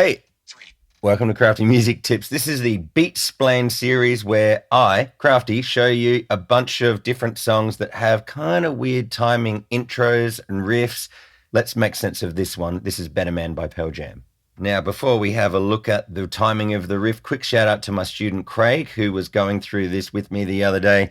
Hey, welcome to Crafty Music Tips. This is the BEAT-SPLAINED series where I, Crafty, show you a bunch of different songs that have kind of weird timing intros and riffs. Let's make sense of this one. This is Better Man by Pearl Jam. Now, before we have a look at the timing of the riff, quick shout out to my student Craig, who was going through this with me the other day.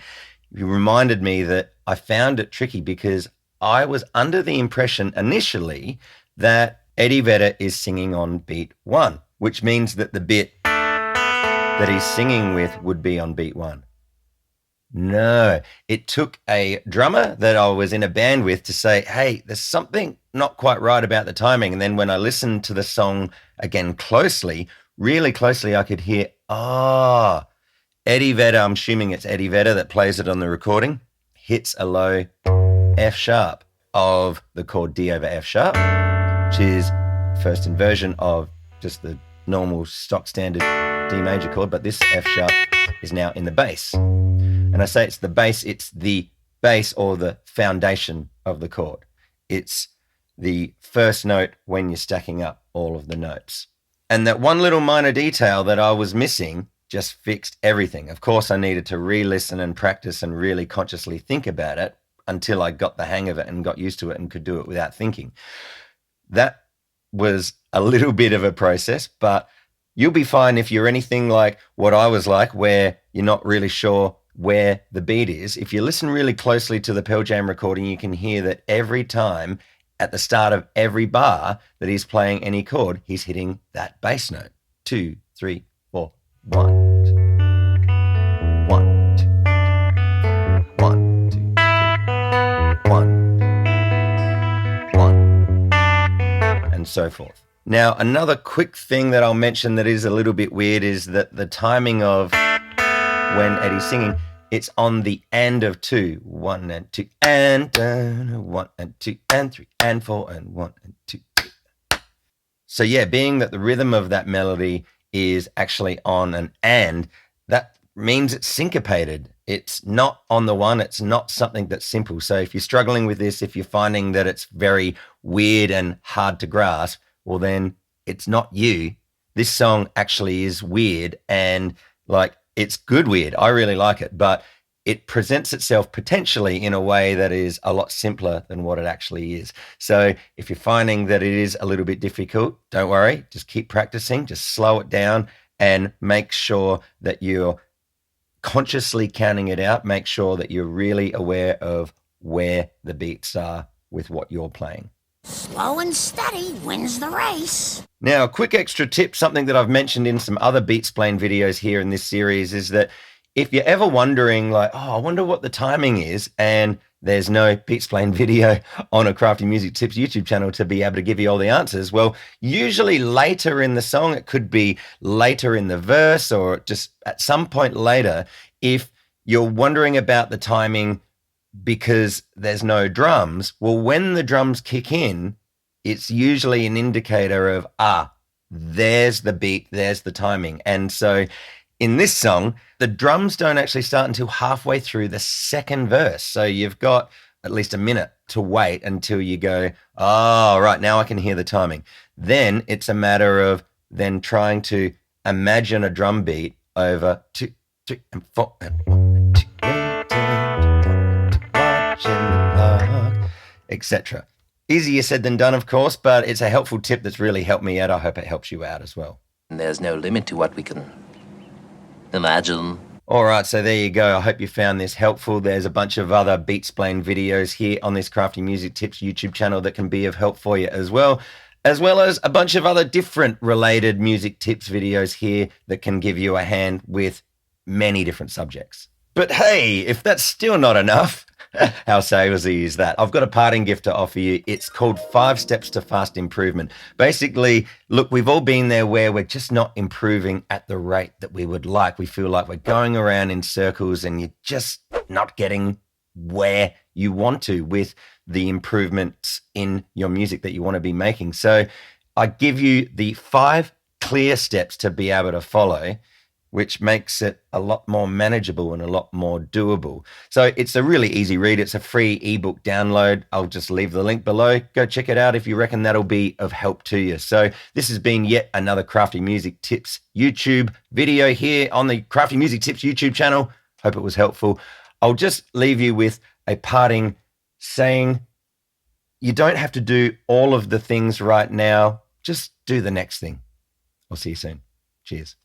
He reminded me that I found it tricky because I was under the impression initially that Eddie Vedder is singing on beat 1, which means that the bit that he's singing with would be on beat 1. No, it took a drummer that I was in a band with to say, hey, there's something not quite right about the timing. And then when I listened to the song again closely, really closely, I could hear, Eddie Vedder, I'm assuming it's Eddie Vedder that plays it on the recording, hits a low F sharp of the chord D over F sharp, which is first inversion of just the normal stock standard D major chord, but this F sharp is now in the bass. And I say it's the bass or the foundation of the chord. It's the first note when you're stacking up all of the notes. And that one little minor detail that I was missing just fixed everything. Of course, I needed to re-listen and practice and really consciously think about it until I got the hang of it and got used to it and could do it without thinking. That was a little bit of a process, but you'll be fine if you're anything like what I was like, where you're not really sure where the beat is. If you listen really closely to the Pearl Jam recording, you can hear that every time at the start of every bar that he's playing any chord, he's hitting that bass note. 2, 3, 4, 1, 2, 1, 2, 1, 2, 1, 1, and so forth. Now, another quick thing that I'll mention that is a little bit weird is that the timing of when Eddie's singing, it's on the and of 2. 1 and 2 and 1 and 2 and 3 and 4 and 1 and 2. So yeah, being that the rhythm of that melody is actually on an and, that means it's syncopated. It's not on the one. It's not something that's simple. So if you're struggling with this, if you're finding that it's very weird and hard to grasp, well, then it's not you. This song actually is weird, and like, it's good weird. I really like it, but it presents itself potentially in a way that is a lot simpler than what it actually is. So if you're finding that it is a little bit difficult, don't worry. Just keep practicing. Just slow it down and make sure that you're consciously counting it out. Make sure that you're really aware of where the beats are with what you're playing. Slow and steady wins the race. Now, a quick extra tip, something that I've mentioned in some other BEAT-SPLAINED videos here in this series, is that if you're ever wondering, like, I wonder what the timing is, and there's no BEAT-SPLAINED video on a Crafty Music Tips YouTube channel to be able to give you all the answers, well, usually later in the song, it could be later in the verse or just at some point later, if you're wondering about the timing because there's no drums, well, when the drums kick in, it's usually an indicator of, there's the beat, there's the timing. And so in this song, the drums don't actually start until halfway through the second verse. So you've got at least a minute to wait until you go, right, now I can hear the timing. Then it's a matter of then trying to imagine a drum beat over 2, 3, and 4, and 1, 2, 3, etc. Easier said than done, of course, but it's a helpful tip that's really helped me out. I hope it helps you out as well. There's no limit to what we can imagine. All right, so there you go. I hope you found this helpful. There's a bunch of other BEAT-SPLAINED videos here on this Crafty Music Tips YouTube channel that can be of help for you as well as a bunch of other different related music tips videos here that can give you a hand with many different subjects. But hey, if that's still not enough, how salesy is that? I've got a parting gift to offer you. It's called 5 Steps to Fast Improvement. Basically, look, we've all been there where we're just not improving at the rate that we would like. We feel like we're going around in circles and you're just not getting where you want to with the improvements in your music that you want to be making. So I give you the 5 clear steps to be able to follow which makes it a lot more manageable and a lot more doable. So it's a really easy read. It's a free ebook download. I'll just leave the link below. Go check it out if you reckon that'll be of help to you. So this has been yet another Crafty Music Tips YouTube video here on the Crafty Music Tips YouTube channel. Hope it was helpful. I'll just leave you with a parting saying, you don't have to do all of the things right now. Just do the next thing. I'll see you soon. Cheers.